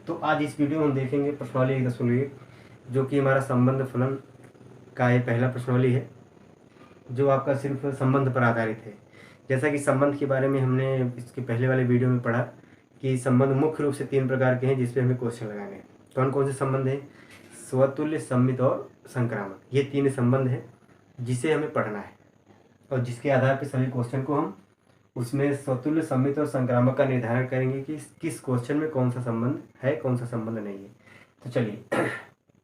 तो आज इस वीडियो में हम देखेंगे प्रश्नावली 1.1 जो कि हमारा संबंध फलन का ये पहला प्रश्नावली है जो आपका सिर्फ संबंध पर आधारित है। जैसा कि संबंध के बारे में हमने इसके पहले वाले वीडियो में पढ़ा कि संबंध मुख्य रूप से 3 प्रकार के हैं जिस पे हमें क्वेश्चन लगाने हैं। कौन कौन से संबंध हैं? स्वतुल्य, सम्मित और संक्रामक। ये 3 संबंध हैं जिसे हमें पढ़ना है और जिसके आधार पर सभी क्वेश्चन को हम उसमें स्वतुल्य, सम्मित और संक्रामक का निर्धारण करेंगे कि किस क्वेश्चन में कौन सा संबंध है, कौन सा संबंध नहीं है। तो चलिए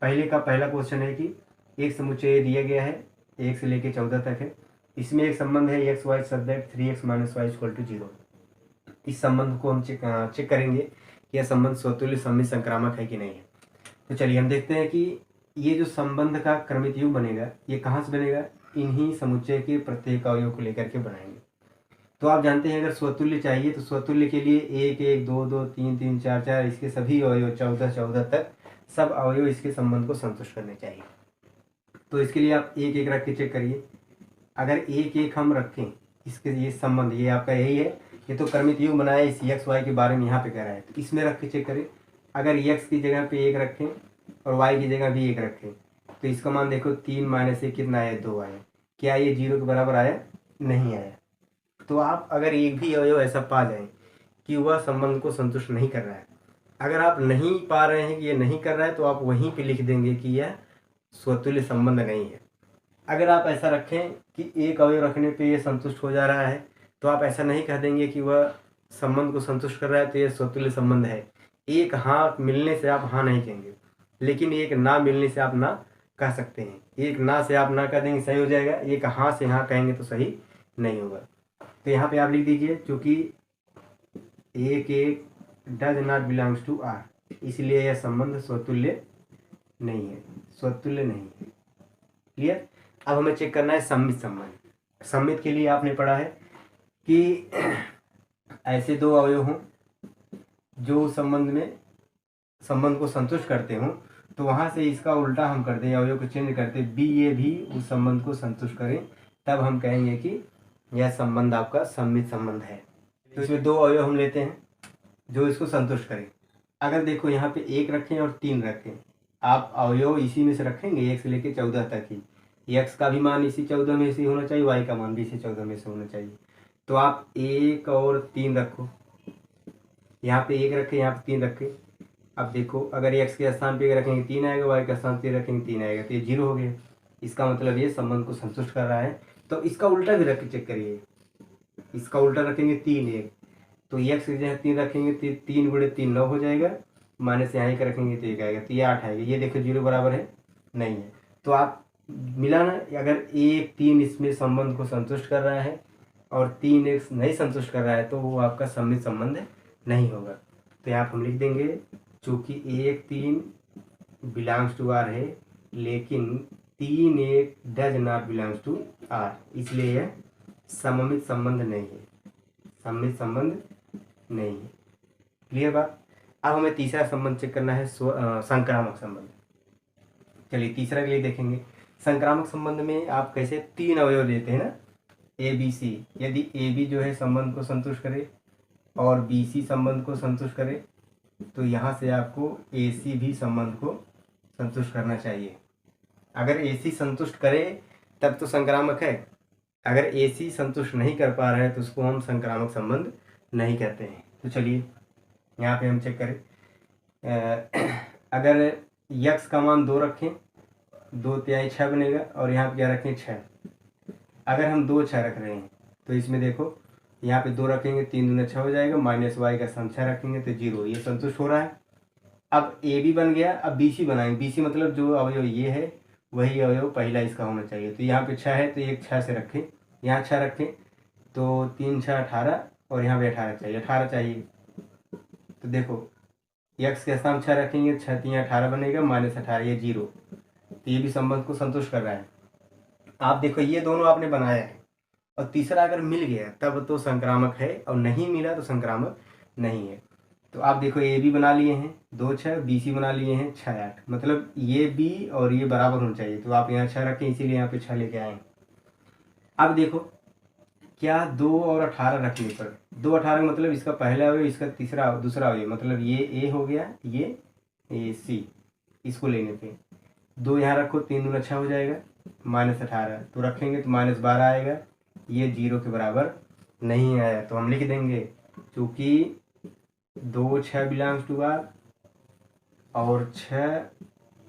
पहला क्वेश्चन है कि एक समुच्चय दिया गया है 1 से लेकर 14 तक है। इसमें एक संबंध है X Y subject 3x - y = 0। इस संबंध को हम चेक करेंगे कि यह संबंध स्वतुल्य, सम्मित, संक्रामक है कि नहीं है। तो चलिए हम देखते हैं कि ये जो संबंध का क्रमित योग बनेगा ये कहाँ से बनेगा? इन्हीं समुच्चय के प्रत्येक अवयव को लेकर के बनाएंगे। तो आप जानते हैं अगर स्वतुल्य चाहिए तो स्वतुल्य के लिए 1 1 2 2 3 3 4 4 इसके सभी अवयव 14 14 तक सब अवयव इसके संबंध को संतुष्ट करने चाहिए। तो इसके लिए आप 1 1 रख के चेक करिए। अगर 1 1 हम रखें इसके ये संबंध ये आपका यही है, ये तो क्रमित योग बनाया इस एक्स वाई के बारे में यहाँ पे कह रहा है, तो इसमें रख के चेक करें। अगर एक्स की जगह पे 1 रखें और वाई की जगह भी 1 रखें तो इसका मान देखो 3 - 1 कितना आया? 2 आया। क्या ये 0 के बराबर आया? नहीं आया। तो आप अगर एक भी अवयव ऐसा पा जाएं कि वह संबंध को संतुष्ट नहीं कर रहा है, अगर आप नहीं पा रहे हैं कि ये नहीं कर रहा है तो आप वहीं पे लिख देंगे कि यह स्वतुल्य संबंध नहीं है। अगर आप ऐसा रखें कि एक अवयव रखने पे ये संतुष्ट हो जा रहा है तो आप ऐसा नहीं कह देंगे कि वह संबंध को संतुष्ट कर रहा है तो यह स्वतुल्य संबंध है। एक हाँ मिलने से आप हाँ नहीं कहेंगे, लेकिन एक ना मिलने से आप ना कह सकते हैं। एक ना से आप ना कह देंगे सही हो जाएगा, एक हाँ से हाँ कहेंगे तो सही नहीं होगा। तो यहाँ पे आप लिख दीजिए क्योंकि 1 1 does not belongs to R, इसलिए यह संबंध स्वतुल्य नहीं है, स्वतुल्य नहीं है। क्लियर? अब हमें चेक करना है सम्मित संबंध। सम्मित के लिए आपने पढ़ा है कि ऐसे 2 अवयव हों जो संबंध को संतुष्ट करते हों, तो वहाँ से इसका उल्टा हम कर दें, अवयव को चेंज करते बी ये भी उस संबंध को संतुष्ट करें, तब हम कहेंगे कि यह संबंध आपका सम्मित संबंध है। तो इसमें 2 अवयव हम लेते हैं जो इसको संतुष्ट करें। अगर देखो यहाँ पे 1 रखें और 3 रखें, आप अवयव इसी में से रखेंगे 1 से लेकर 14 तक ही। x का भी मान इसी 14 में से होना चाहिए, y का मान भी इसी 14 में से होना चाहिए। तो आप 1 और 3 रखो, यहाँ पे 1 रखें, यहाँ पे 3 रखें। अब देखो अगर x के स्थान पे रखेंगे 3 आएगा, y के स्थान पे रखेंगे 3 आएगा, तो ये 0 हो गया। इसका मतलब ये संबंध को संतुष्ट कर रहा है। तो इसका उल्टा भी रख के चेक करिए। इसका उल्टा रखेंगे 3 1, तो x की जगह 3 रखेंगे, 3 × 3 9 हो जाएगा, माइनस यहाँ 1 रखेंगे तो 1 आएगा, तो ये 8 आएगा। ये देखो 0 बराबर है नहीं है। तो आप मिलाना, अगर 1 3 इसमें संबंध को संतुष्ट कर रहा है और 3 1 नहीं संतुष्ट कर रहा है तो वो आपका सम्मित संबंध नहीं होगा। तो यहाँ हम लिख देंगे चूँकि 1 3 बिलोंग्स टू आर है लेकिन 3 1 does not belongs to R, इसलिए यह सममित संबंध नहीं है, सम्मित संबंध नहीं है। क्लियर बात? अब हमें तीसरा संबंध चेक करना है संक्रामक संबंध। चलिए तीसरा के लिए देखेंगे। संक्रामक संबंध में आप कैसे 3 अवयव देते हैं ना, ए बी सी। यदि ए बी जो है संबंध को संतुष्ट करे और बी सी संबंध को संतुष्ट करे तो यहाँ से आपको ए सी भी संबंध को संतुष्ट करना चाहिए। अगर ए सी संतुष्ट करे तब तो संक्रामक है, अगर ए सी संतुष्ट नहीं कर पा रहा है तो उसको हम संक्रामक संबंध नहीं कहते हैं। तो चलिए यहाँ पे हम चेक करें। अगर x का मान 2 रखें, 2 तिहाई 6 बनेगा, और यहाँ पे क्या रखें 6। अगर हम 2 6 रख रहे हैं तो इसमें देखो यहाँ पे 2 रखेंगे 3 दूना 6 हो जाएगा, माइनस y का स्थान 6 रखेंगे तो 0, ये संतुष्ट हो रहा है। अब ए बी बन गया, अब बी सी बनाएंगे। बी सी मतलब जो अवयव ये है वही अवयव पहला इसका होना चाहिए। तो यहाँ पे 6 है तो एक 6 से रखें, यहाँ 6 रखें तो 3 6 18 और यहाँ पे 18 चाहिए, 18 चाहिए। तो देखो x के स्थान 6 रखेंगे, 6 3 18 बनेगा, माइनस 18, ये 0। तो ये भी संबंध को संतुष्ट कर रहा है। आप देखो ये दोनों आपने बनाया है और तीसरा अगर मिल गया तब तो संक्रामक है और नहीं मिला तो संक्रामक नहीं है। तो आप देखो ए बी बना लिए हैं 2 6, बी सी बना लिए हैं 6 8, मतलब ये बी और ये बराबर होना चाहिए। तो आप यहाँ 6 रखें, इसीलिए यहाँ पे 6 लेके आए। अब देखो क्या 2 और 18 रखने पर, 2 18 मतलब इसका पहला अवयव, इसका दूसरा अवयव, मतलब ये ए हो गया, ये सी, इसको लेने पे 2 यहाँ रखो, 3 दूना 6 हो जाएगा, -18 तो रखेंगे तो -12 आएगा, ये 0 के बराबर नहीं आया तो हम लिख देंगे क्योंकि 2 6 बिलोंग्स टू आर और 6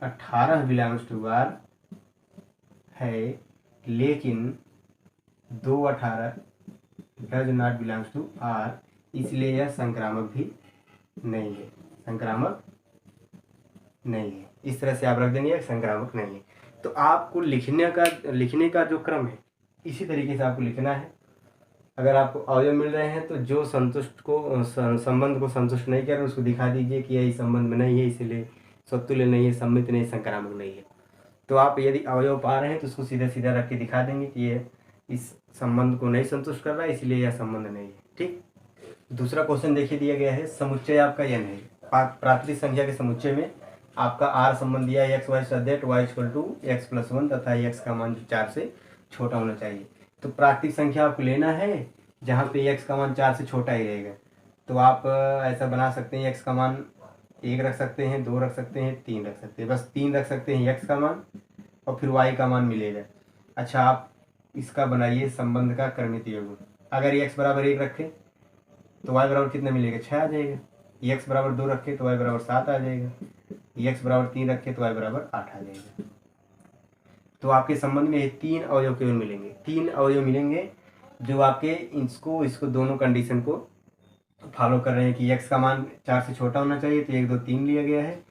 18 बिलोंग्स टू आर है, लेकिन 2 18 does not belongs to R, इसलिए यह संक्रामक भी नहीं है, संक्रामक नहीं है। इस तरह से आप रख देंगे संक्रामक नहीं है। तो आपको लिखने का जो क्रम है इसी तरीके से आपको लिखना है। अगर आपको अवयव मिल रहे हैं तो जो संबंध को संतुष्ट नहीं कर रहे उसको दिखा दीजिए कि यही संबंध में नहीं है, इसलिए स्वतुल्य नहीं है, सम्मित नहीं, संक्रामक नहीं है। तो आप यदि अवयव पा रहे हैं तो उसको सीधा सीधा रख के दिखा देंगे कि ये इस संबंध को नहीं संतुष्ट कर रहा है, इसलिए यह संबंध नहीं है। ठीक, दूसरा क्वेश्चन देखिए दिया गया है, समुच्चय आपका n है, प्राकृतिक संख्या के समुच्चय में आपका r संबंध दिया है, x y such that y equal to x plus 1 तथा x का मान 4 से छोटा होना चाहिए। तो प्राकृतिक संख्या आपको लेना है जहाँ पे x का मान 4 से छोटा ही रहेगा। तो आप ऐसा बना सकते हैं, x का मान 1 रख सकते हैं, 2 रख सकते हैं, 3 रख सकते हैं, बस 3 रख सकते हैं x का मान और फिर y का मान मिलेगा। अच्छा, आप इसका बनाइए संबंध का क्रमित योग। अगर x बराबर 1 रखें तो y बराबर कितना मिलेगा, 6 आ जाएगा। x बराबर 2 रखें तो y बराबर 7 आ जाएगा। x बराबर 3 रखें तो y बराबर 8 आ जाएगा। तो आपके संबंध में ये 3 अवयव केवल मिलेंगे, 3 अवयव मिलेंगे जो आपके इसको दोनों कंडीशन को फॉलो कर रहे हैं कि x का मान 4 से छोटा होना चाहिए, तो 1 2 3 लिया गया है,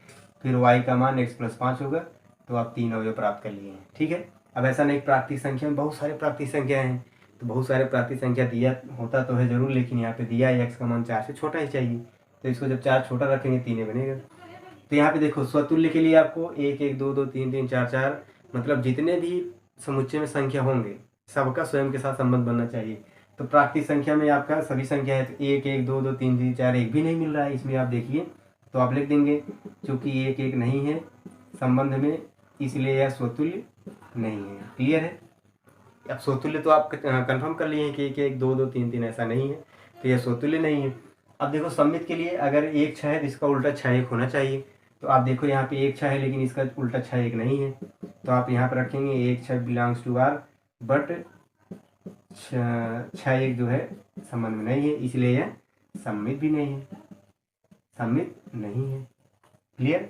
फिर y का मान x प्लस 5 होगा, तो आप 3 अवयव प्राप्त कर लिए हैं। ठीक है, अब ऐसा नहीं, प्राकृतिक संख्या में बहुत सारे प्राकृतिक संख्या हैं, तो बहुत सारे प्राकृतिक संख्या दिया होता तो है जरूर, लेकिन यहाँ पे दिया है x का मान 4 से छोटा ही चाहिए, तो इसको जब 4 छोटा रखेंगे 3 बनेगा। तो यहाँ पे देखो स्वतुल्य के लिए आपको 1 1 2 2 3 3 4 4 मतलब जितने भी समुच्चय में संख्या होंगे सबका स्वयं के साथ संबंध बनना चाहिए। तो प्राकृतिक संख्या में आपका सभी संख्या है, तो 1 1 2 2 3 3 4 1 भी नहीं मिल रहा है इसमें, आप देखिए, तो आप लिख देंगे क्योंकि 1 1 नहीं है संबंध में, इसलिए यह स्वतुल्य नहीं है। क्लियर है? अब स्वतुल्य तो आप कंफर्म कर लिए हैं कि 1 1 2 2 3 3 ऐसा नहीं है, तो यह स्वतुल्य नहीं है। अब देखो सम्मित के लिए अगर 1 6 है तो इसका उल्टा 6 1 होना चाहिए। तो आप देखो यहाँ पे 1 6 है लेकिन इसका उल्टा 6 1 नहीं है, तो आप यहाँ पर रखेंगे 1 6 बिलोंग्स टू आर, बट 6 1 जो है संबंध में नहीं है, इसलिए यह सम्मित भी नहीं है, सम्मित नहीं है। क्लियर?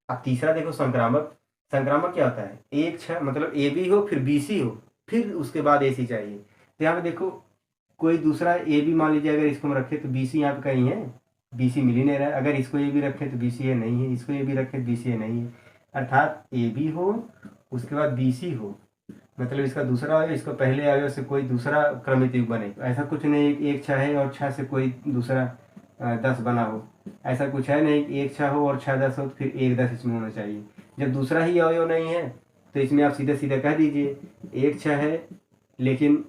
अब तीसरा देखो संक्रामक। संक्रामक क्या होता है, 1 6 मतलब ए बी हो फिर बी सी हो फिर उसके बाद ए सी चाहिए। तो यहाँ पे देखो कोई दूसरा ए बी मान लीजिए, अगर इसको हम रखें तो बी सी यहाँ पे कहीं है, बी सी मिल ही नहीं रहा है। अगर इसको ए बी रखें तो बी सी ए नहीं है, इसको ए बी रखें तो बी सी ए नहीं है, अर्थात ए बी हो उसके बाद बी सी हो, मतलब इसका दूसरा अवयव इसको पहले अवयव से कोई दूसरा क्रमित युग बने। ऐसा कुछ नहीं 1 6 है और 6 से कोई दूसरा 10 बना हो, ऐसा कुछ है नहीं। 1 6 हो और 6 10 हो तो फिर 1 10 इसमें होना चाहिए। जब दूसरा ही अवयव नहीं है तो इसमें आप सीधे सीधे कह दीजिए 1 6 है लेकिन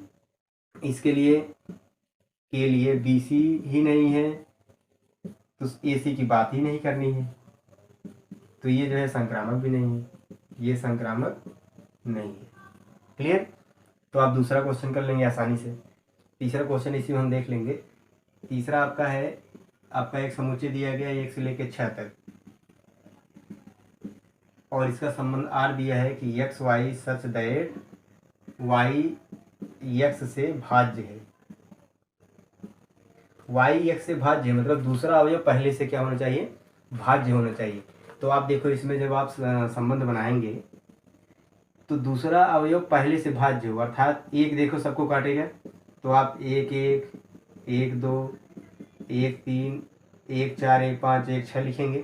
इसके लिए बी सी ही नहीं है, तो ए सी की बात ही नहीं करनी है, तो ये जो है संक्रामक भी नहीं है, ये संक्रामक नहीं है। क्लियर? तो आप दूसरा क्वेश्चन कर लेंगे आसानी से। तीसरा क्वेश्चन इसी में हम देख लेंगे। तीसरा आपका है, आपका एक समुच्चय दिया गया है 1 से लेकर 6 तक और इसका संबंध आर दिया है कि X Y such that Y X से भाज्य है। वाई एक्स से भाज्य है मतलब दूसरा अवयव पहले से क्या होना चाहिए, भाज्य होना चाहिए। तो आप देखो इसमें जब आप संबंध बनाएंगे तो दूसरा अवयव पहले से भाज्य हो, अर्थात 1 देखो सबको काटेगा, तो आप 1 1 1 2 1 3 1 4 1 5 1 6 लिखेंगे,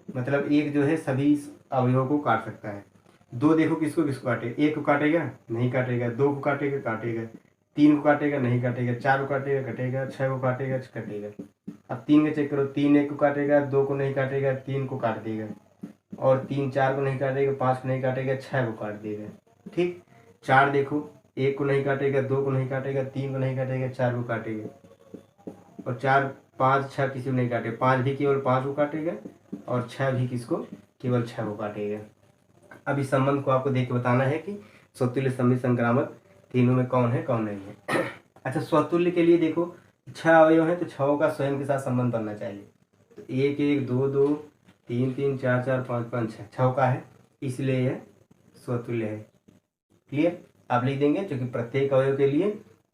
मतलब 1 जो है सभी अवयवों को काट सकता है। 2 देखो किसको किसको काटे, 1 को काटेगा नहीं काटेगा, 2 को काटेगा काटेगा, 3 को काटेगा नहीं काटेगा, 4 को काटेगा कटेगा, 6 को काटेगा कटेगा। अब 3 का चेक करो, 3 1 को काटेगा, 2 को नहीं काटेगा, 3 को काट देगा, और 3 4 को नहीं काटेगा, 5 को नहीं काटेगा, 6 को काट देगा। ठीक, 4 देखो 1 को नहीं काटेगा, 2 को नहीं काटेगा, 3 को नहीं काटेगा, 4 को काटेगा, और 4 5 6 किसी को नहीं काटेगा, 5 भी केवल 5 को काटेगा और 6 भी किसको, केवल 6 को काटेगा। अब इस संबंध को आपको देख के बताना है कि स्वतुल्य सम्मित संक्रामक तीनों में कौन है कौन नहीं है। अच्छा, स्वतुल्य के लिए देखो 6 अवयव हैं तो 6 का स्वयं के साथ संबंध बनना चाहिए। तो 1 1 2 2 3 3 4 4 5 5 6 6 का है, इसलिए यह स्वतुल्य है। क्लियर? आप लिख देंगे क्योंकि प्रत्येक अवयव के लिए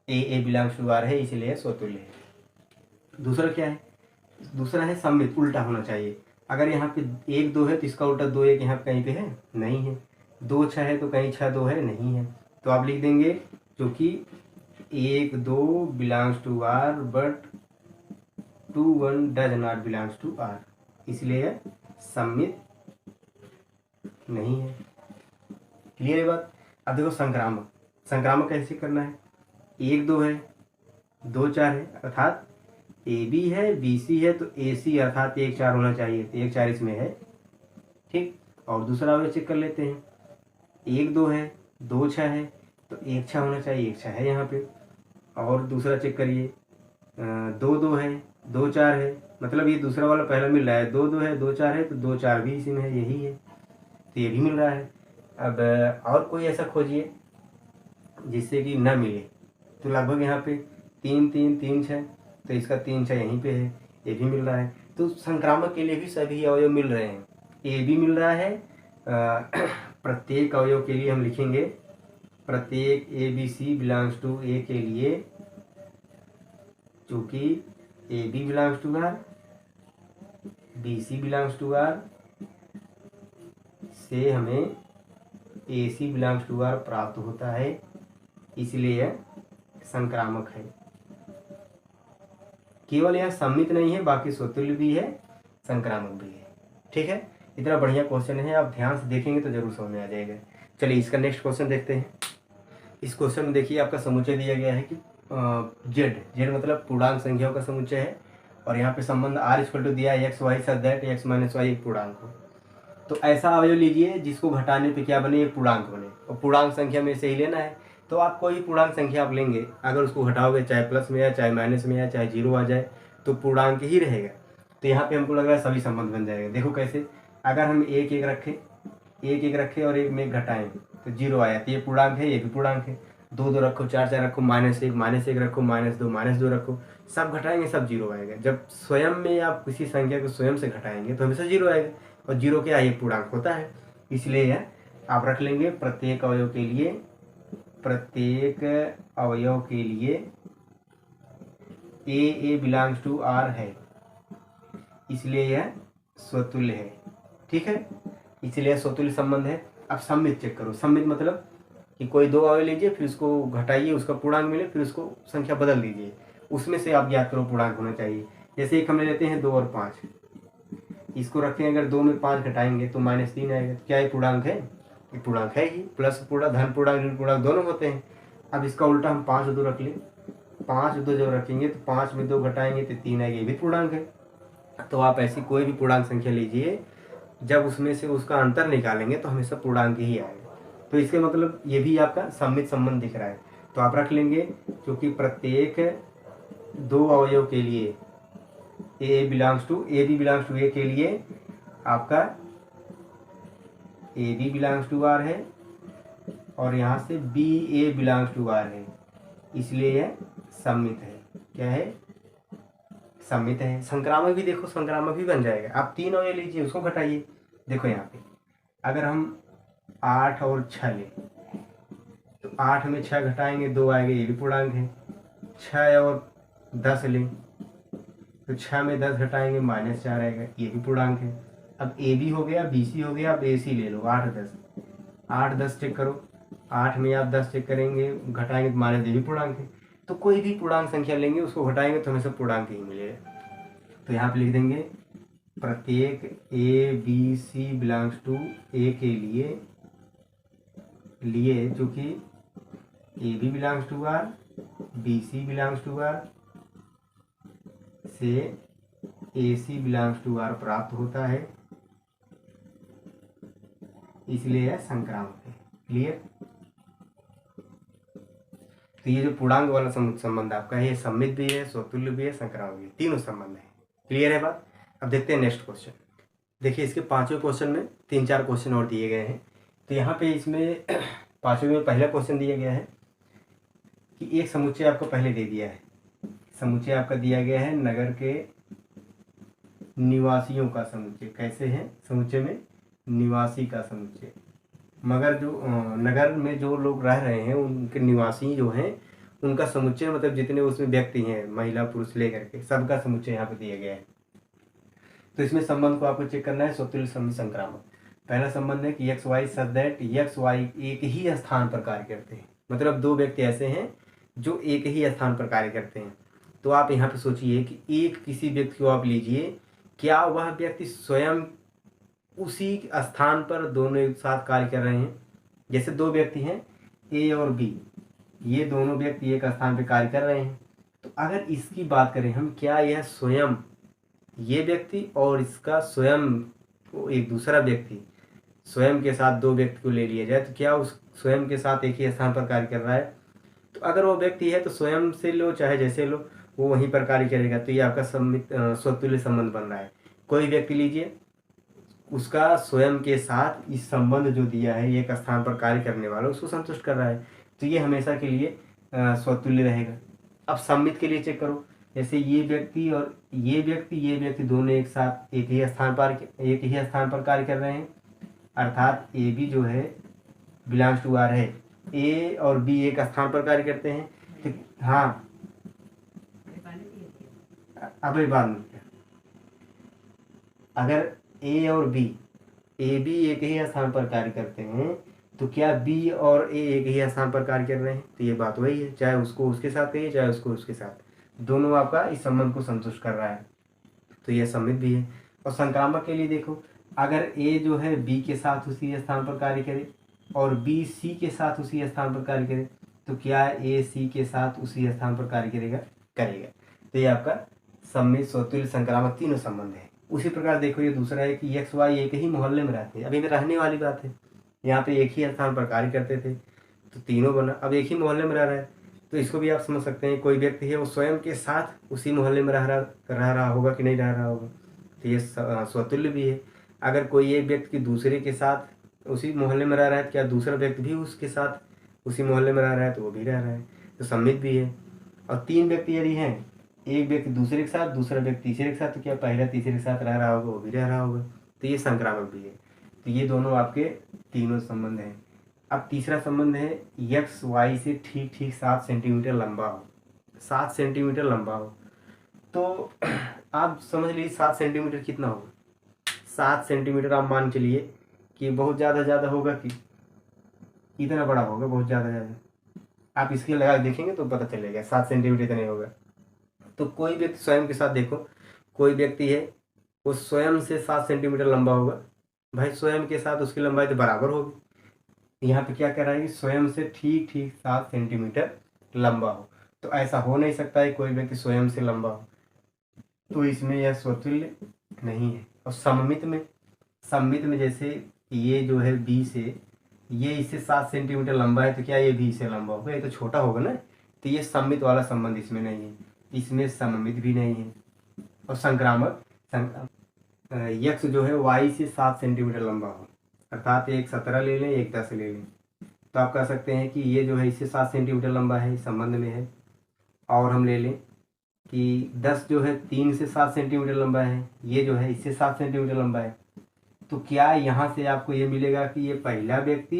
ए बिलोंग्स टू आर है, इसलिए यह स्वतुल्य है। दूसरा क्या है? दूसरा है सममित, उल्टा होना चाहिए। अगर यहाँ पे 1 2 है तो इसका उल्टा 2 1 यहाँ पे कहीं पे है नहीं है। 2 6 है तो कहीं 6 2 है नहीं है। तो आप लिख देंगे क्योंकि 1 2 belongs to R but 2 1 does not belongs to R, इसलिए यह सम्मित नहीं है। क्लियर है बात? अब देखो संक्रामक, संक्रामक कैसे करना है? 1 2 है, 2 4 है, अर्थात ए बी है, बी सी है तो ए सी अर्थात 1 4 होना चाहिए, तो 1 4 इसमें है। ठीक, और दूसरा अवयव चेक कर लेते हैं। 1 2 है, 2 6 है तो 1 6 होना चाहिए, 1 6 है यहाँ पे। और दूसरा चेक करिए, 2 2 है, 2 4 है, मतलब ये दूसरा वाला पहला मिल रहा है। 2 2 है, 2 4 है तो 2 4 भी इसी में है, यही है, तो ये भी मिल रहा है। अब और कोई ऐसा खोजिए जिससे कि न मिले। तो लगभग यहाँ पे 3 3 3 6, तो इसका 3 6 यहीं पे है, ये भी मिल रहा है। तो संक्रामक के लिए भी सभी अवयव मिल रहे हैं, ए भी मिल रहा है। प्रत्येक अवयव के लिए हम लिखेंगे प्रत्येक A B C belongs to A के लिए, चूँकि A B belongs to R, B C belongs to R, से हमें A C belongs to R प्राप्त होता है, इसलिए यह संक्रामक है। केवल यह सम्मित नहीं है, बाकी स्वतुल्य भी है, संक्रामक भी है। ठीक है, इतना बढ़िया क्वेश्चन है, आप ध्यान से देखेंगे तो जरूर समझ में आ जाएगा। चलिए इसका नेक्स्ट क्वेश्चन देखते हैं। इस क्वेश्चन में देखिए आपका समुच्चय दिया गया है कि जेड, जेड मतलब पूर्णांक संख्याओं का समुच्चय है, और यहाँ पे संबंध आर इक्वल टू दिया है X Y such that X minus Y एक पूर्णांक हो। तो ऐसा अवयव लीजिए जिसको घटाने पे क्या बने, एक पूर्णांक बने, और पूर्णांक संख्या में से ही लेना है। तो आप कोई पूर्णांक संख्या आप लेंगे, अगर उसको घटाओगे चाहे प्लस में या चाहे माइनस में या चाहे जीरो आ जाए तो पूर्णांक ही रहेगा। तो यहाँ पे हमको लग रहा है सभी संबंध बन जाएगा। देखो कैसे, अगर हम एक एक रखें और एक में घटाएं तो जीरो आया, तो ये पूर्णांक है, ये भी पूर्णांक है। 2 2 रखो, 4 4 रखो, -1 -1 रखो, -2 रखो, सब घटाएंगे सब जीरो आएगा। जब स्वयं में आप किसी संख्या को स्वयं से घटाएंगे तो हमेशा जीरो आएगा, और जीरो क्या है, ये पूर्णांक होता है, इसलिए यह आप रख लेंगे प्रत्येक अवयव के लिए, प्रत्येक अवयव के लिए ए बिलोंग्स टू आर है, इसलिए यह स्वतुल्य है। ठीक है, इसलिए स्वतुल्य संबंध है। अब सम्मित चेक करो, सम्मित मतलब कि कोई दो अवयव लीजिए, फिर उसको घटाइए, उसका पूर्णांक मिले, फिर उसको संख्या बदल दीजिए, उसमें से आप ज्ञात करो पूर्णांक होना चाहिए। जैसे एक हम ले लेते हैं 2 और 5, इसको रखें, अगर 2 में 5 घटाएंगे तो -3 आएगा। क्या ये पूर्णांक है? ये पूर्णांक है ही, प्लस पूर्णांक, धन पूर्णांक, ऋण पूर्णांक दोनों होते हैं। अब इसका उल्टा हम 5 2 रख लें, 5 2 जब रखेंगे तो 5 में 2 घटाएंगे तो 3 आएगा, ये भी पूर्णांक है। तो आप ऐसी कोई भी पूर्णांक संख्या लीजिए, जब उसमें से उसका अंतर निकालेंगे तो हमेशा पूर्णांक ही आएगा। तो इसके मतलब ये भी आपका सम्मित संबंध दिख रहा है, तो आप रख लेंगे क्योंकि प्रत्येक दो अवयव के लिए A B belongs to A के लिए आपका A B belongs to R है, और यहाँ से B A belongs to R है, इसलिए यह सम्मित है। क्या है? सम्मित है। संक्रामक भी देखो, संक्रामक भी बन जाएगा। आप 3 अवयव लीजिए, उसको घटाइए। देखो यहाँ पे अगर हम 8 और 6 लें तो 8 में 6 घटाएंगे 2 आएगा, ये भी पूर्णांक है। 6 और 10 लें तो 6 में 10 घटाएंगे -4 आएगा, ये भी पूर्णांक है। अब ए बी हो गया, बी सी हो गया, अब ए सी ले लो। 8 10, 8 10 चेक करो, 8 में आप 10 चेक करेंगे, घटाएंगे तो माइनस, ये भी पूर्णांक है। तो कोई भी पूर्णांक संख्या लेंगे, उसको घटाएंगे तो हमेशा पूर्णांक ही मिलेगा। तो यहाँ पे लिख देंगे प्रत्येक A B C belongs to A के लिए चूँकि A B belongs to R, B C belongs to R, से A C belongs to R प्राप्त होता है, इसलिए यह संक्रामक है। क्लियर? तो ये जो पूर्णांक वाला संबंध आपका है, ये सम्मित भी है, स्वतुल्य भी है, संक्रामक भी है, तीनों संबंध है। क्लियर है बात? अब देखते हैं नेक्स्ट क्वेश्चन। देखिए इसके 5वें क्वेश्चन में 3-4 क्वेश्चन और दिए गए हैं। तो यहाँ पे इसमें 5वें में पहला क्वेश्चन दिया गया है कि एक समुच्चय आपको पहले दे दिया है, समुच्चय आपका दिया गया है नगर के निवासियों का समुच्चय। कैसे है समुच्चय में? निवासी का समुच्चय। मगर जो नगर में जो लोग रह रहे हैं उनके निवासी जो हैं उनका समुच्चय, मतलब जितने उसमें व्यक्ति हैं महिला पुरुष लेकर के सबका समुच्चय यहाँ पे दिया गया है। तो इसमें संबंध को आपको चेक करना है, स्वतुल्य संबंध संक्रामक। पहला संबंध है कि X Y such that X Y एक ही स्थान पर कार्य करते हैं, मतलब दो व्यक्ति ऐसे हैं जो एक ही स्थान पर कार्य करते हैं। तो आप यहाँ पे सोचिए कि एक किसी व्यक्ति को आप लीजिए, क्या वह व्यक्ति स्वयं उसी स्थान पर दोनों एक साथ कार्य कर रहे हैं? जैसे दो व्यक्ति हैं ए और बी, ये दोनों व्यक्ति एक स्थान पर कार्य कर रहे हैं। तो अगर इसकी बात करें हम, क्या यह स्वयं ये व्यक्ति और इसका स्वयं एक दूसरा व्यक्ति, स्वयं के साथ दो व्यक्ति को ले लिया जाए तो क्या उस स्वयं के साथ एक ही स्थान पर कार्य कर रहा है? तो अगर वो व्यक्ति है तो स्वयं से लो चाहे जैसे लो वो वहीं पर कार्य करेगा। तो ये आपका स्वतुल्य संबंध बन रहा है। कोई व्यक्ति लीजिए, उसका स्वयं के साथ इस संबंध जो दिया है एक स्थान पर कार्य करने वाला उसको संतुष्ट कर रहा है, तो ये हमेशा के लिए स्वतुल्य रहेगा। अब सम्मित के लिए चेक करो, जैसे ये व्यक्ति और ये व्यक्ति दोनों एक साथ एक ही स्थान पर कार्य कर रहे हैं, अर्थात ए बी जो है बिलोंग्स टू आर है, ए और बी एक स्थान पर कार्य करते हैं। तो हाँ, अभी बाद में अगर ए और बी बी एक ही स्थान पर कार्य करते हैं तो क्या बी और ए एक ही स्थान पर कार्य कर रहे हैं? तो ये बात वही है, चाहे उसको उसके साथ कहिए चाहे उसको उसके साथ, दोनों आपका इस संबंध को संतुष्ट कर रहा है, तो यह सम्मित भी है। और संक्रामक के लिए देखो, अगर ए जो है बी के साथ उसी स्थान पर कार्य करे और बी सी के साथ उसी स्थान पर कार्य करे तो क्या ए सी के साथ उसी स्थान पर कार्य करेगा। तो ये आपका सम्मित, स्वतुल्य, संक्रामक तीनों संबंध है। उसी प्रकार देखो ये दूसरा है कि एक्स वाई एक ही मोहल्ले में रहते हैं। अभी में रहने वाली बात है, यहाँ पे एक ही स्थान पर कार्य करते थे तो तीनों बना, अब एक ही मोहल्ले में रह रहा है तो इसको भी आप समझ सकते हैं। कोई व्यक्ति है वो स्वयं के साथ उसी मोहल्ले में रह रहा होगा कि नहीं रह रहा होगा, तो ये स्वतुल्य भी है। अगर कोई एक व्यक्ति दूसरे के साथ उसी मोहल्ले में रह रहा है तो क्या दूसरा व्यक्ति भी उसके साथ उसी मोहल्ले में रह रहा है तो वो भी रह रहा है, तो सम्मित भी है। और तीन व्यक्ति यदि हैं, एक व्यक्ति दूसरे के साथ दूसरा व्यक्ति तीसरे के साथ, तो क्या पहला तीसरे के साथ रह रहा होगा वो भी रह रहा होगा, तो ये संक्रामक भी है। तो ये दोनों आपके तीनों संबंध हैं। अब तीसरा संबंध है एक्स वाई से ठीक 7 सेंटीमीटर लंबा हो। 7 सेंटीमीटर लंबा हो तो आप समझ लीजिए 7 सेंटीमीटर कितना होगा। 7 सेंटीमीटर आप मान चलिए कि बहुत ज़्यादा होगा कि इतना बड़ा होगा, बहुत ज़्यादा। आप इसके लगा देखेंगे तो पता चलेगा 7 सेंटीमीटर इतने होगा। तो कोई व्यक्ति स्वयं के साथ देखो, कोई व्यक्ति है वो स्वयं से 7 सेंटीमीटर लंबा होगा, भाई स्वयं के साथ उसकी लंबाई तो बराबर होगी। यहाँ पे क्या कह रहा है कि स्वयं से ठीक 7 सेंटीमीटर लंबा हो, तो ऐसा हो नहीं सकता है कोई व्यक्ति स्वयं से लंबा हो, तो इसमें यह स्वतुल्य नहीं है। और सम्मित में जैसे ये जो है बी से, ये इससे 7 सेंटीमीटर लंबा है तो क्या ये बी से लंबा होगा? ये तो छोटा होगा ना, तो ये सम्मित वाला संबंध इसमें नहीं है, इसमें सम्मित भी नहीं है। और संक्रामक यक्ष जो है वाई से 7 सेंटीमीटर लंबा हो, अर्थात एक 17 ले लें एक 10 ले लें, तो आप कह सकते हैं कि ये जो है इससे 7 सेंटीमीटर लंबा है, संबंध में है। और हम ले लें कि 10 जो है 3 से 7 सेंटीमीटर लंबा है, ये जो है इससे 7 सेंटीमीटर लंबा है, तो क्या यहाँ से आपको ये मिलेगा कि ये पहला व्यक्ति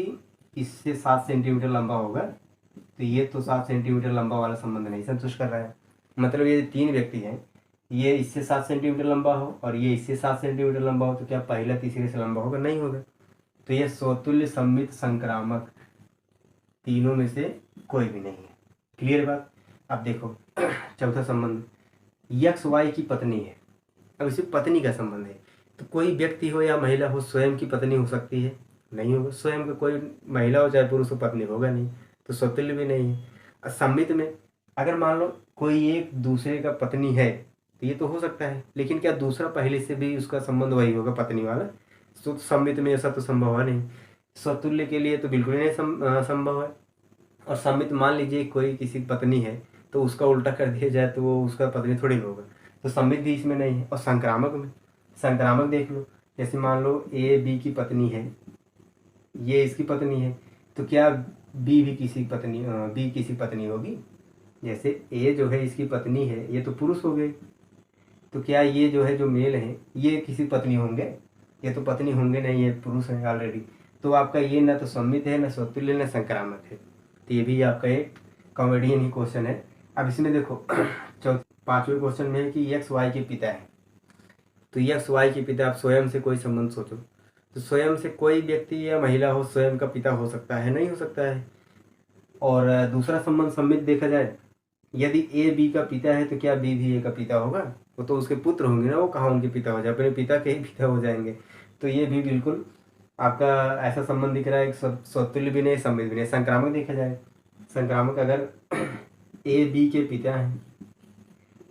इससे 7 सेंटीमीटर लंबा होगा? तो ये तो 7 सेंटीमीटर लंबा वाला संबंध नहीं संतुष्ट कर रहा है। मतलब ये 3 व्यक्ति हैं, ये इससे 7 सेंटीमीटर लंबा हो और ये इससे 7 सेंटीमीटर लंबा हो, तो क्या पहला तीसरे से लंबा होगा? नहीं होगा। तो ये स्वतुल्य, सम्मित, संक्रामक तीनों में से कोई भी नहीं है। क्लियर बात? अब देखो चौथा संबंध यक्ष वाई की पत्नी है। अब इसे पत्नी का संबंध है, तो कोई व्यक्ति हो या महिला हो स्वयं की पत्नी हो सकती है? नहीं होगा। स्वयं का कोई महिला हो चाहे पुरुष हो पत्नी होगा नहीं, तो स्वतुल्य भी नहीं है। सम्मित में अगर मान लो कोई एक दूसरे का पत्नी है तो ये तो हो सकता है, लेकिन क्या दूसरा पहले से भी उसका संबंध वही होगा पत्नी वाला? तो सम्मित में ऐसा तो संभव है नहीं। स्वतुल्य के लिए तो बिल्कुल नहीं संभव है। और सम्मित मान लीजिए कोई किसी की पत्नी है तो उसका उल्टा कर दिया जाए तो वो उसका पत्नी थोड़ी होगा, तो सम्मित भी इसमें नहीं है। और संक्रामक देख लो, जैसे मान लो ए बी की पत्नी है, ये इसकी पत्नी है, तो क्या बी किसी पत्नी होगी? जैसे ए जो है इसकी पत्नी है, ये तो पुरुष हो गए, तो क्या ये जो है जो मेल है ये किसी पत्नी होंगे? ये तो पत्नी होंगे नहीं, ये पुरुष हैं ऑलरेडी। तो आपका ये ना तो सम्मित है, ना स्वतुल्य, ना संक्रामक है। तो ये भी आपका एक कॉमेडियन ही क्वेश्चन है। अब इसमें देखो पांचवें क्वेश्चन में है कि एक्स वाई के पिता है। तो एक्स वाई के पिता, आप स्वयं से कोई संबंध सोचो, तो स्वयं से कोई व्यक्ति या महिला हो स्वयं का पिता हो सकता है? नहीं हो सकता है। और दूसरा संबंध सम्मित देखा जाए, यदि ए बी का पिता है तो क्या बी भी ए का पिता होगा? वो तो उसके पुत्र होंगे ना, वो कहाँ उनके पिता हो जाए, अपने पिता के ही पिता हो जाएंगे। तो ये भी बिल्कुल आपका ऐसा संबंध दिख रहा है, स्वतुल्य भी नहीं, सम्मित भी नहीं। संक्रामक देखा जाए, संक्रामक अगर ए बी के पिता हैं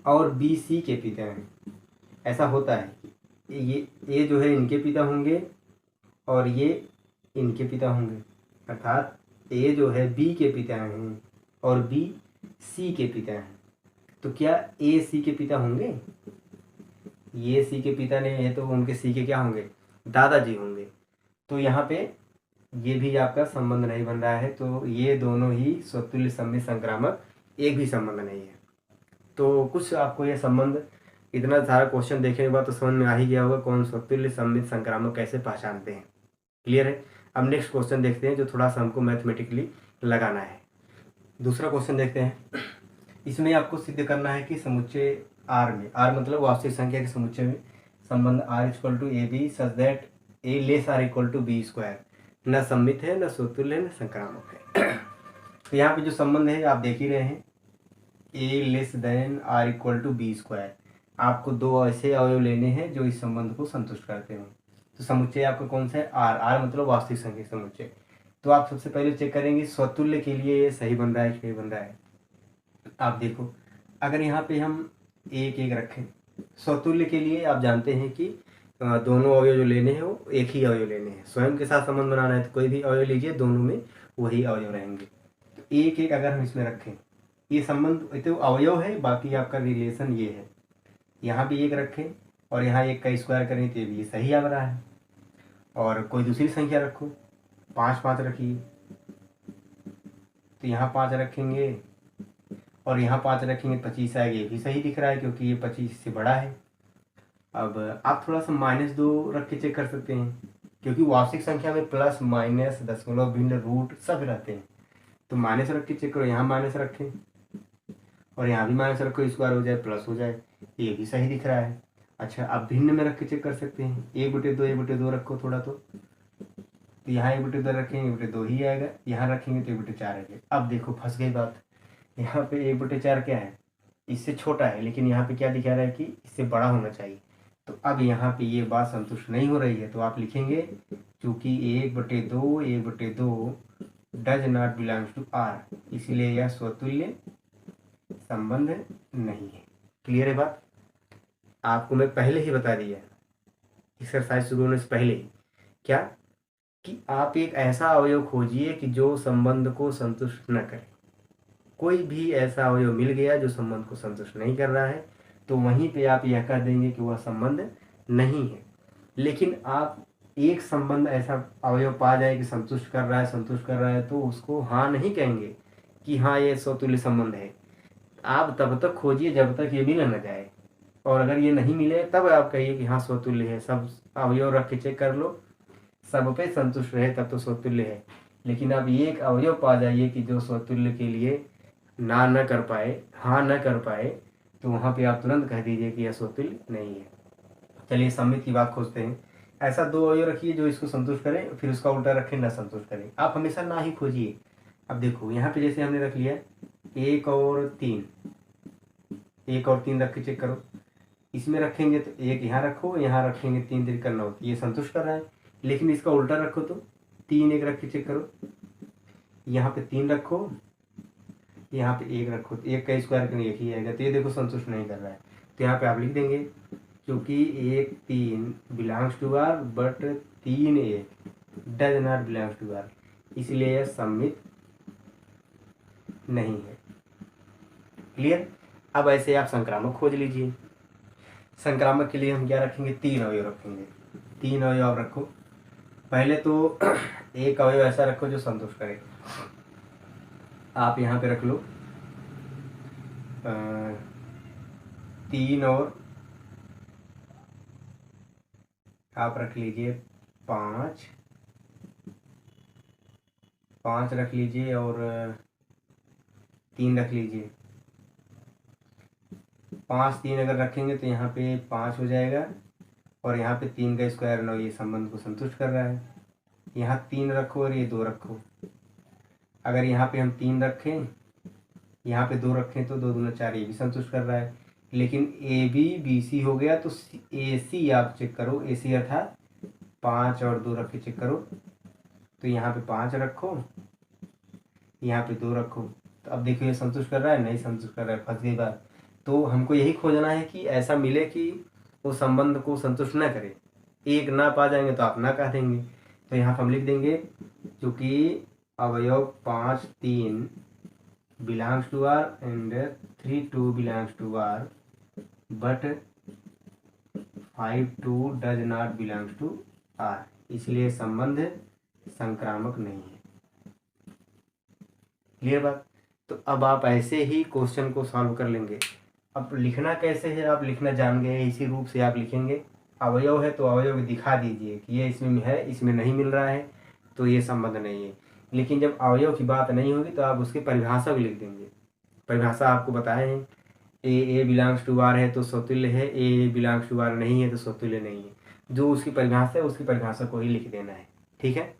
और बी सी के पिता हैं, ऐसा होता है, ये जो है इनके पिता होंगे और ये इनके पिता होंगे, अर्थात ए जो है बी के पिता हैं और बी सी के पिता हैं। तो क्या ए सी के पिता होंगे? ये सी के पिता नहीं है तो उनके सी के क्या होंगे? दादाजी होंगे। तो यहाँ पे ये भी आपका संबंध नहीं बन रहा है। तो ये दोनों ही स्वतुल्य, सम्मित, संक्रामक एक भी संबंध नहीं है। तो कुछ आपको ये संबंध, इतना सारा क्वेश्चन देखने के बाद तो समझ में आ ही गया होगा कौन स्वतुल्य, सम्मित, संक्रामक कैसे पहचानते हैं। क्लियर है? अब नेक्स्ट क्वेश्चन देखते हैं जो थोड़ा सा हमको मैथमेटिकली लगाना है। दूसरा क्वेश्चन देखते हैं। इसमें आपको सिद्ध करना है कि समुच्चय आर में, आर मतलब वास्तविक संख्या के समुच्चय में संबंध R equal to A B such that A less or equal to B square न सम्मित है, न स्वतुल्य है, न संक्रामक है। तो यहाँ पे जो संबंध है आप देख ही रहे हैं, A less than or equal to B square. आपको दो ऐसे अवयव लेने हैं जो इस संबंध को संतुष्ट करते हो। तो समुच्चय आपका कौन सा है? आर। आर मतलब वास्तविक संख्या समुच्चय। तो आप सबसे पहले चेक करेंगे स्वतुल्य के लिए ये सही बन रहा है कि नहीं बन रहा है। आप देखो, अगर यहाँ पे हम एक एक रखें, स्वतुल्य के लिए आप जानते हैं कि दोनों अवयव जो लेने हैं वो एक ही अवयव लेने हैं। स्वयं के साथ संबंध बनाना है तो कोई भी अवयव लीजिए, दोनों में वही अवयव रहेंगे। तो एक एक अगर हम इसमें रखें, ये संबंध तो अवयव है, बाकी आपका रिलेशन ये है। यहाँ भी एक रखें और यहाँ एक का स्क्वायर करें तो ये भी सही आ रहा है। और कोई दूसरी संख्या रखो, 5 5 रखिए, तो यहाँ 5 रखेंगे और यहाँ 5 रखेंगे, 25 आएगा, ये भी सही दिख रहा है क्योंकि ये 25 से बड़ा है। अब आप थोड़ा सा -2 रख के चेक कर सकते हैं, क्योंकि वास्तविक संख्या में प्लस माइनस, दशमलव, भिन्न, रूट सब रहते हैं। तो माइनस रख के चेक करो, यहाँ माइनस रखें और यहाँ भी माइनस रखो, स्क्वायर हो जाए, प्लस हो जाए, ये भी सही दिख रहा है। अच्छा, आप भिन्न में रख के चेक कर सकते हैं, 1/2 1/2 रखो थोड़ा, तो यहाँ 1/2 रखेंगे 1/2 ही आएगा, यहाँ रखेंगे तो 1/4 आएगा। अब देखो फंस गई बात, यहाँ पे 1/4 क्या है? इससे छोटा है, लेकिन यहाँ पे क्या दिखा रहा है कि इससे बड़ा होना चाहिए। तो अब यहाँ पे ये बात संतुष्ट नहीं हो रही है, तो आप लिखेंगे क्योंकि 1/2 does not belongs to R, इसलिए यह स्वतुल्य संबंध नहीं है। क्लियर है बात? आपको मैं पहले ही बता दिया एक्सरसाइज शुरू होने से पहले ही, क्या कि आप एक ऐसा अवयव खोजिए कि जो संबंध को संतुष्ट न करे। कोई भी ऐसा अवयव मिल गया जो संबंध को संतुष्ट नहीं कर रहा है, तो वहीं पे आप यह कह देंगे कि वह संबंध नहीं है। लेकिन आप एक संबंध ऐसा अवयव पा जाए कि संतुष्ट कर रहा है, तो उसको हाँ नहीं कहेंगे कि हाँ ये स्वतुल्य संबंध है। आप तब तक खोजिए जब तक ये मिल न जाए, और अगर ये नहीं मिले तब आप कहिए कि हाँ स्वतुल्य है। सब अवयव रख के चेक कर लो, सब पे संतुष्ट रहे तब तो स्वतुल्य है। लेकिन आप एक अवयव पा जाइए कि जो स्वतुल्य के लिए ना न कर पाए, हाँ न कर पाए, तो वहाँ पे आप तुरंत कह दीजिए कि यह स्वतुल्य नहीं है। चलिए सम्मित की बात खोजते हैं। ऐसा दो अवयव रखिए जो इसको संतुष्ट करें, फिर उसका उल्टा रखें ना संतुष्ट करें। आप हमेशा ना ही खोजिए। अब देखो यहाँ पे जैसे हमने रख लिया 1 और 3, 1 और 3 रख के चेक करो। इसमें रखेंगे तो 1 यहाँ रखो, यहाँ रखेंगे 3 3 करना होता है, ये संतुष्ट कर रहा है। लेकिन इसका उल्टा रखो तो 3 1 रख के चेक करो, यहाँ पे 3 रखो, यहाँ पे 1 रखो, तो 1 का स्क्वायर करने 1 ही आएगा, तो ये देखो संतुष्ट नहीं कर रहा है। तो यहाँ पे आप लिख देंगे क्योंकि 1 3 belongs to R but 3 1 does not belongs to R, इसलिए यह सम्मित नहीं है। क्लियर? अब ऐसे आप संक्रामक खोज लीजिए। संक्रामक के लिए हम क्या रखेंगे? 3 अवयव रखेंगे। 3 अवयव आप रखो। पहले तो एक अवयव ऐसा रखो जो संतुष्ट करे। आप यहाँ पे रख लो 3 और आप रख लीजिए 5, 5 रख लीजिए और 3 रख लीजिए। 5 3 अगर रखेंगे तो यहाँ पे 5 हो जाएगा और यहाँ पे 3 का स्क्वायर 9, ये संबंध को संतुष्ट कर रहा है। यहाँ 3 रखो और ये 2 रखो। अगर यहाँ पे हम 3 रखें, यहाँ पे 2 रखें तो 2 दूना 4, ये भी संतुष्ट कर रहा है। लेकिन ए बी बी सी हो गया तो ए सी आप चेक करो, ए सी अर्थात 5 और 2 रख के चेक करो। तो यहाँ पे 5 रखो, यहाँ पे 2 रखो, तो अब देखो ये संतुष्ट कर रहा है, नहीं संतुष्ट कर रहा है, फंस गई बात। तो हमको यही खोजना है कि ऐसा मिले कि वो संबंध को संतुष्ट ना करे। एक ना पा जाएंगे तो आप ना कह देंगे। तो यहाँ पर हम लिख देंगे क्योंकि अवयव 5 3 belongs to R and 3 2 belongs to R but 5 2 does not belongs to R, इसलिए संबंध संक्रामक नहीं है। क्लियर बात। तो अब आप ऐसे ही क्वेश्चन को सॉल्व कर लेंगे। अब लिखना कैसे है आप लिखना जान गए, इसी रूप से आप लिखेंगे। अवयव है तो अवयव दिखा दीजिए कि ये इसमें है, इसमें नहीं मिल रहा है तो ये संबंध नहीं है। लेकिन जब अवयव की बात नहीं होगी तो आप उसकी परिभाषा भी लिख देंगे। परिभाषा आपको बताए हैं, ए बिलोंग्स टू आर है तो स्वतुल्य है, ए बिलोंग्स टू आर नहीं है तो स्वतुल्य नहीं है। जो उसकी परिभाषा है उसकी परिभाषा को ही लिख देना है। ठीक है।